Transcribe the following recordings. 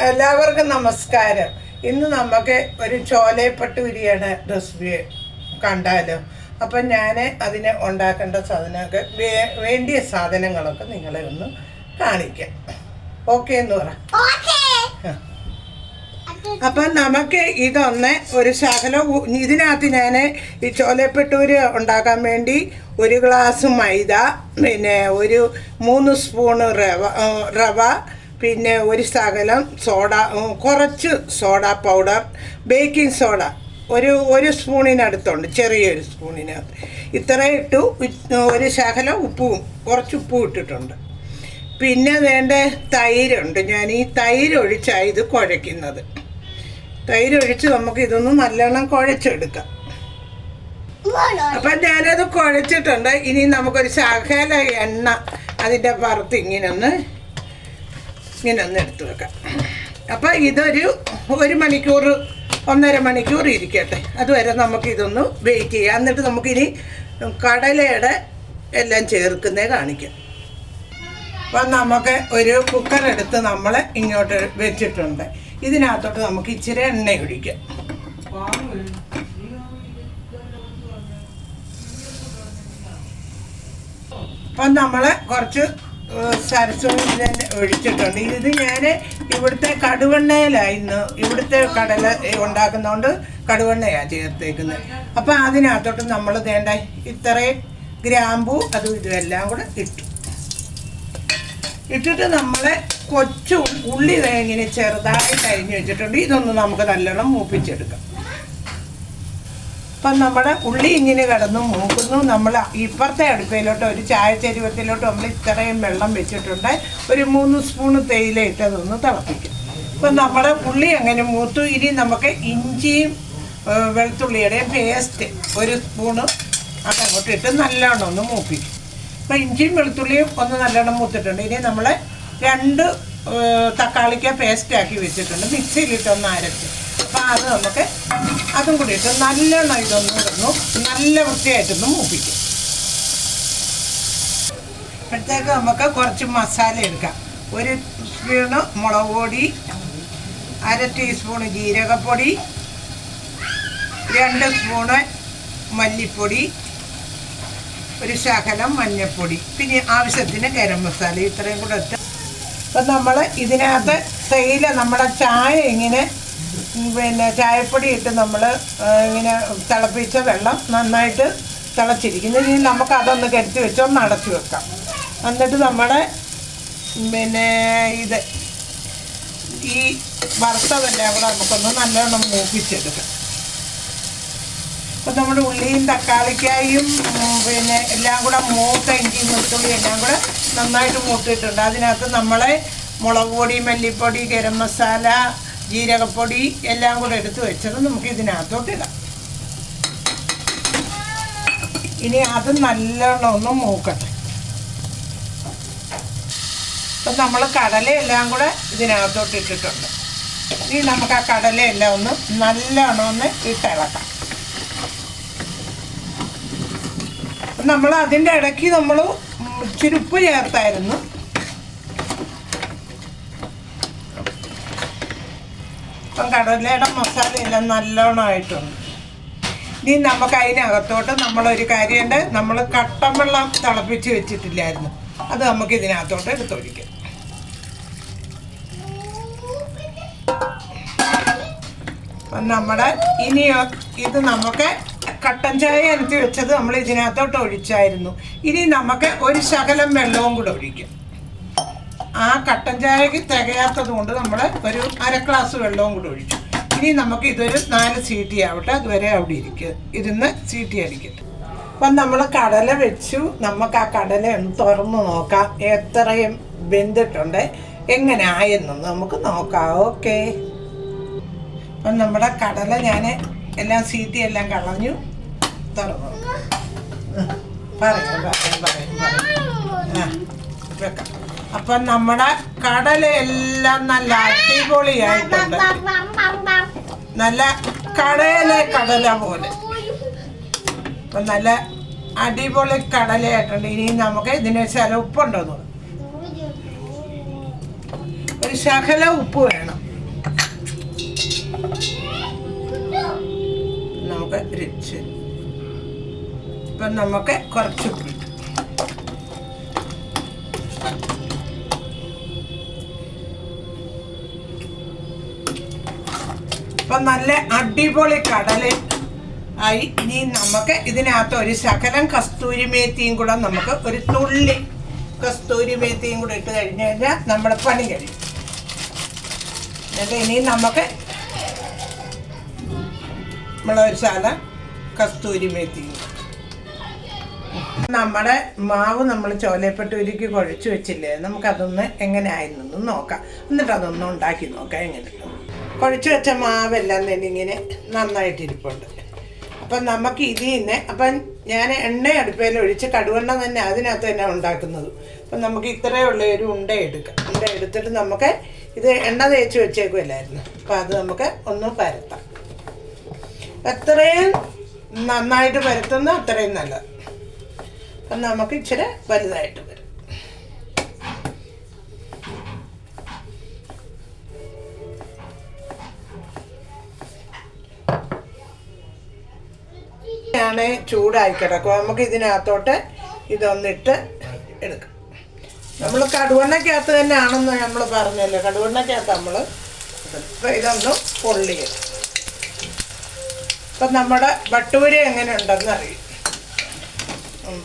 എല്ലാവർക്കും നമസ്കാരം. ഇന്ന് നമുക്ക് ഒരു ചോലപ്പട്ടൂരിയുടെ റെസിപ്പി കണ്ടാലോ. അപ്പം ഞാൻ അതിന് ഉണ്ടാക്കേണ്ട സാധനമൊക്കെ വേണ്ടിയ സാധനങ്ങളൊക്കെ നിങ്ങളെ ഒന്ന് കാണിക്കാം. ഓക്കെ എന്ന് പറ. അപ്പം നമുക്ക് ഇതൊന്ന് ഒരു ശകലം ഇതിനകത്ത് ഞാൻ ഈ ചോലപ്പട്ടൂര് ഉണ്ടാക്കാൻ വേണ്ടി 1 ഗ്ലാസ് മൈദ, പിന്നെ ഒരു 3 സ്പൂണ് റവ, പിന്നെ ഒരു ശകലം സോഡ, കുറച്ച് സോഡ പൗഡർ, ബേക്കിംഗ് സോഡ ഒരു സ്പൂണിനടുത്തുണ്ട്, ചെറിയൊരു സ്പൂണിനകത്ത് ഇത്രയും ഇട്ടു. ഒരു ശകലം ഉപ്പും കുറച്ച് ഉപ്പും ഇട്ടിട്ടുണ്ട്. പിന്നെ വേണ്ട തൈരുണ്ട്. ഞാൻ ഈ തൈര് ഒഴിച്ചാണ് ഇത് കുഴയ്ക്കുന്നത്. തൈര് ഒഴിച്ച് നമുക്ക് ഇതൊന്ന് നല്ലോണം കുഴച്ചെടുക്കാം. അപ്പം ഞാനത് കുഴച്ചിട്ടുണ്ട്. ഇനി നമുക്കൊരു ശകല എണ്ണ അതിൻ്റെ പുറത്ത് ഇങ്ങനെ ഒന്ന് എടുത്ത് വെക്കാം. അപ്പം ഇതൊരു 1 മണിക്കൂർ 1.5 മണിക്കൂർ ഇരിക്കട്ടെ. അതുവരെ നമുക്കിതൊന്ന് വെയിറ്റ് ചെയ്യാം. എന്നിട്ട് നമുക്കിനി കടലയുടെ എല്ലാം ചേർക്കുന്നേ കാണിക്കാം. അപ്പം നമുക്ക് ഒരു കുക്കർ എടുത്ത് നമ്മൾ ഇങ്ങോട്ട് വെച്ചിട്ടുണ്ട്. ഇതിനകത്തോട്ട് നമുക്ക് ഇച്ചിരി എണ്ണ ഒഴിക്കാം. അപ്പം നമ്മൾ കുറച്ച് സരസ്വതി ഒഴിച്ചിട്ടുണ്ട്. ഇത് ഞാൻ ഇവിടുത്തെ കടുവെണ്ണയിലായിരുന്നു, ഇവിടുത്തെ കടല ഉണ്ടാക്കുന്നതുകൊണ്ട് കടുവെണ്ണയാണ് ചേർത്തേക്കുന്നത്. അപ്പം അതിനകത്തോട്ട് നമ്മൾ വേണ്ട ഇത്രയും ഗ്രാമ്പൂ അതും ഇതുമെല്ലാം കൂടെ ഇട്ടിട്ട് നമ്മൾ കൊച്ചു ഉള്ളി ഇങ്ങനെ ചെറുതായിട്ട് അരിഞ്ഞ് വെച്ചിട്ടുണ്ട്. ഇതൊന്ന് നമുക്ക് നല്ലോണം മൂപ്പിച്ചെടുക്കാം. അപ്പം നമ്മുടെ ഉള്ളി ഇങ്ങനെ കിടന്ന് മൂക്കുന്നു. നമ്മൾ ഇപ്പുറത്തെ അടുപ്പയിലോട്ട് ഒരു ചായച്ചരുവത്തിലോട്ട് നമ്മൾ ഇത്രയും വെള്ളം വെച്ചിട്ടുണ്ട്. ഒരു 3 സ്പൂണ് തേയില ഇട്ടതൊന്ന് തിളപ്പിക്കും. അപ്പം നമ്മുടെ ഉള്ളി അങ്ങനെ മൂത്തു. ഇനി നമുക്ക് ഇഞ്ചിയും വെളുത്തുള്ളിയുടെയും പേസ്റ്റ് 1 സ്പൂണ് അതങ്ങോട്ട് ഇട്ട് നല്ലോണം ഒന്ന് മൂപ്പിക്കും. അപ്പം ഇഞ്ചിയും വെളുത്തുള്ളിയും ഒന്ന് നല്ലോണം മൂത്തിട്ടുണ്ട്. ഇനി നമ്മൾ 2 തക്കാളിക്ക പേസ്റ്റാക്കി വെച്ചിട്ടുണ്ട്. മിക്സിയിലിട്ടൊന്ന് അരച്ച്. അപ്പം അത് നമുക്ക് അതും കൂടി ഇട്ട് നല്ലോണം ഇതൊന്നും ഇടുന്നു നല്ല വൃത്തിയായിട്ടൊന്ന് മൂപ്പിക്കും. അപ്പോഴത്തേക്ക് നമുക്ക് കുറച്ച് മസാല എടുക്കാം. 1 സ്പൂണ് മുളക് പൊടി, 1/2 ടീസ്പൂണ് ജീരകപ്പൊടി, 2 സ്പൂണ് മല്ലിപ്പൊടി, ഒരു ശകലം മഞ്ഞൾപ്പൊടി, പിന്നെ ആവശ്യത്തിന് ഗരം മസാല, ഇത്രയും കൂടെ ഇട്ട്. അപ്പം നമ്മൾ ഇതിനകത്ത് തേയില നമ്മുടെ ചായ ഇങ്ങനെ പിന്നെ ചായപ്പൊടി ഇട്ട് നമ്മൾ ഇങ്ങനെ തിളപ്പിച്ച വെള്ളം നന്നായിട്ട് തിളച്ചിരിക്കുന്നു. ഇനി നമുക്ക് അതൊന്ന് കരുത്തി വെച്ച് ഒന്ന് അടച്ചു വെക്കാം. എന്നിട്ട് നമ്മുടെ പിന്നെ ഈ വറുത്തതെല്ലാം കൂടെ നമുക്കൊന്ന് നല്ലോണം മൂപ്പിച്ചെടുക്കാം. അപ്പം നമ്മുടെ ഉള്ളിയും തക്കാളിക്കായും പിന്നെ എല്ലാം കൂടെ മൂത്ത ഇഞ്ചിയും വെളുത്തുള്ളി എല്ലാം കൂടെ നന്നായിട്ട് മൂത്തിയിട്ടുണ്ട്. അതിനകത്ത് നമ്മളെ മുളക് പൊടി, മല്ലിപ്പൊടി, ഗരം മസാല, ജീരകപ്പൊടി എല്ലാം കൂടെ എടുത്ത് വെച്ചത് നമുക്ക് ഇതിനകത്തോട്ട് ഇടാം. ഇനി അത് നല്ലോണം ഒന്ന് മൂക്കട്ടെ. അപ്പം നമ്മൾ കടലയെല്ലാം കൂടെ ഇതിനകത്തോട്ട് ഇട്ടിട്ടുണ്ട്. ഇനി നമുക്ക് ആ കടലയെല്ലാം ഒന്ന് നല്ലോണം ഒന്ന് ഇട്ടിളക്കാം. നമ്മൾ അതിൻ്റെ ഇടയ്ക്ക് നമ്മൾ ഇച്ചിരി ഉപ്പ് ചേർത്തായിരുന്നു. അപ്പം കടലയുടെ മസാലയെല്ലാം നല്ലോണമായിട്ടുണ്ട്. ഇനി നമുക്ക് അതിനകത്തോട്ട് നമ്മളൊരു കാര്യമുണ്ട്. നമ്മൾ കട്ടൻ വെള്ളം തിളപ്പിച്ച് വെച്ചിട്ടില്ലായിരുന്നു, അത് നമുക്ക് ഇതിനകത്തോട്ട് എടുത്തൊഴിക്കാം. അപ്പം നമ്മുടെ ഇനി ഇത് നമുക്ക് കട്ടൻ ചായ അനത്തി വെച്ചത് നമ്മൾ ഇതിനകത്തോട്ട് ഒഴിച്ചായിരുന്നു. ഇനി നമുക്ക് ഒരു ശകലം വെള്ളവും കൂടെ ഒഴിക്കും. ആ കട്ടൻ ചായക്ക് തികയാത്തത് കൊണ്ട് നമ്മൾ ഒരു 1/2 ഗ്ലാസ് വെള്ളവും കൂടെ ഒഴിച്ചു. ഇനി നമുക്ക് ഇതൊരു 4 സീറ്റി ആവട്ടെ. അതുവരെ അവിടെ ഇരുന്ന് സീറ്റി അടിക്കട്ടെ. അപ്പം നമ്മൾ കടല വെച്ചു. നമുക്ക് ആ കടല ഒന്ന് തുറന്ന് നോക്കാം എത്രയും വെന്തിട്ടുണ്ട്, എങ്ങനെ ആയെന്നൊന്ന് നമുക്ക് നോക്കാം. ഓക്കെ. അപ്പം നമ്മുടെ കടല ഞാൻ എല്ലാം സീറ്റി എല്ലാം കളഞ്ഞു. തുറന്നു വെക്കാം. അപ്പം നമ്മുടെ കടലയെല്ലാം നല്ല അടിപൊളിയായിട്ടുണ്ട്. നല്ല കടല പോലെ. അപ്പം നല്ല അടിപൊളി കടലയായിട്ടുണ്ട്. ഇനി നമുക്ക് ഇതിന് ചില ഉപ്പുണ്ടോ, ഒരു ശകല ഉപ്പ് വേണം. വെച്ച് ഇപ്പം നമുക്ക് കുറച്ച് ഉപ്പിട്ടു. അപ്പം നല്ല അടിപൊളി കടല ആയി. ഇനി നമുക്ക് ഇതിനകത്ത് ഒരു ശകലം കസ്തൂരി മേത്തിയും കൂടെ, നമുക്ക് ഒരു തുള്ളി കസ്തൂരി മേത്തിയും കൂടെ ഇട്ട് കഴിഞ്ഞ് കഴിഞ്ഞാൽ നമ്മുടെ പണി കഴിയും. എന്നിട്ട് ഇനി നമുക്ക് നമ്മളൊരു ശകലം കസ്തൂരി മേത്തിയും നമ്മുടെ മാവ് നമ്മൾ ചോലപ്പട്ടൂരിക്ക് കുഴച്ച് വെച്ചില്ലേ, നമുക്കതൊന്ന് എങ്ങനെ ആയിരുന്നു നോക്കാം. എന്നിട്ട് അതൊന്ന് ഉണ്ടാക്കി നോക്കാം. എങ്ങനെ കുഴച്ച് വെച്ച മാവെല്ലാം തന്നെ ഇങ്ങനെ നന്നായിട്ടിരിപ്പുണ്ട്. അപ്പം നമുക്ക് ഇതിൽ നിന്ന്, അപ്പം ഞാൻ എണ്ണ അടുപ്പയിൽ ഒഴിച്ച് കടുവെണ്ണ തന്നെ അതിനകത്ത് തന്നെ ഉണ്ടാക്കുന്നത്. അപ്പം നമുക്ക് ഇത്രയുള്ള ഒരു ഉണ്ട എടുക്കാം. ഉണ്ട എടുത്തിട്ട് നമുക്ക് ഇത് എണ്ണ തേച്ച് വെച്ചേക്കുമല്ലായിരുന്നു, അപ്പം അത് നമുക്ക് ഒന്ന് പരത്താം. എത്രയും നന്നായിട്ട് പരത്തുന്ന അത്രയും നല്ലത്. അപ്പം നമുക്ക് ഇച്ചിരി വലുതായിട്ട് വരും. ആണ് ചൂടായി കിടക്കും. നമുക്ക് ഇതിനകത്തോട്ട് ഇതൊന്നിട്ട് എടുക്കാം. നമ്മൾ കടുവെണ്ണയ്ക്കകത്ത് തന്നെയാണെന്ന് നമ്മൾ പറഞ്ഞല്ലോ, കടുവെണ്ണയ്ക്കകത്ത് നമ്മൾ ഇപ്പം ഇതൊന്ന് പൊള്ളിയത്. അപ്പം നമ്മുടെ ഭട്ടൂര എങ്ങനെ ഉണ്ടെന്ന് അറിയും.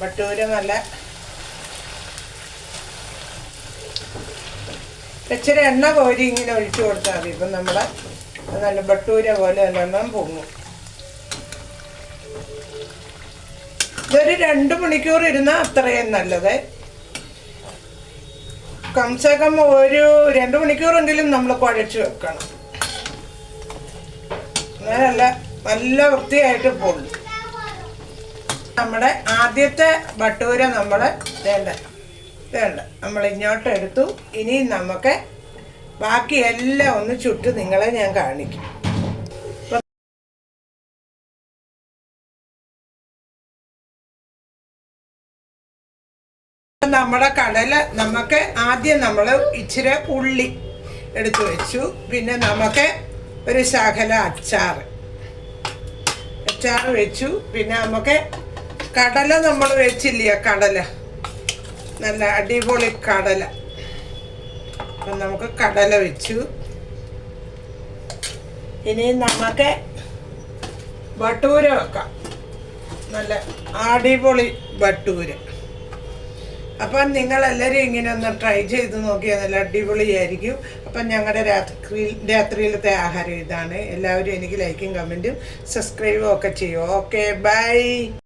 ഭട്ടൂര നല്ല ഇച്ചിരി എണ്ണ കോരി ഇങ്ങനെ ഒഴിച്ചു കൊടുത്താൽ മതി. ഇപ്പം നമ്മൾ നല്ല ഭട്ടൂര പോലെ എല്ലാം പൊങ്ങും. ഇതൊരു 2 മണിക്കൂർ ഇരുന്നാൽ അത്രയും നല്ലത്. കംസകം ഒരു 2 മണിക്കൂറെങ്കിലും നമ്മൾ കുഴച്ച് വെക്കണം. അങ്ങനല്ല നല്ല വൃത്തിയായിട്ട് പൊള്ളും. നമ്മുടെ ആദ്യത്തെ ഭട്ടൂര നമ്മൾ വേണ്ട നമ്മൾ ഇങ്ങോട്ട് എടുത്തു. ഇനി നമുക്ക് ബാക്കി എല്ലാം ഒന്ന് ചുട്ട് നിങ്ങളെ ഞാൻ കാണിക്കും. നമ്മുടെ കടല നമുക്ക് ആദ്യം നമ്മൾ ഇച്ചിരി ഉള്ളി എടുത്തു വെച്ചു. പിന്നെ നമുക്ക് ഒരു ശകല അച്ചാർ വെച്ചു. പിന്നെ നമുക്ക് കടല നമ്മൾ വെച്ചില്ല, കടല നല്ല അടിപൊളി കടല. അപ്പം നമുക്ക് കടല വെച്ചു. ഇനി നമുക്ക് ഭട്ടൂര വെക്കാം. നല്ല അടിപൊളി ഭട്ടൂര. അപ്പം നിങ്ങളെല്ലാവരും ഇങ്ങനെ ഒന്ന് ട്രൈ ചെയ്ത് നോക്കിയാൽ നല്ല അടിപൊളിയായിരിക്കും. അപ്പം ഞങ്ങളുടെ രാത്രിയിലത്തെ ആഹാരം ഇതാണ്. എല്ലാവരും എനിക്ക് ലൈക്കും കമൻറ്റും സബ്സ്ക്രൈബും ഒക്കെ ചെയ്യും. Okay, by.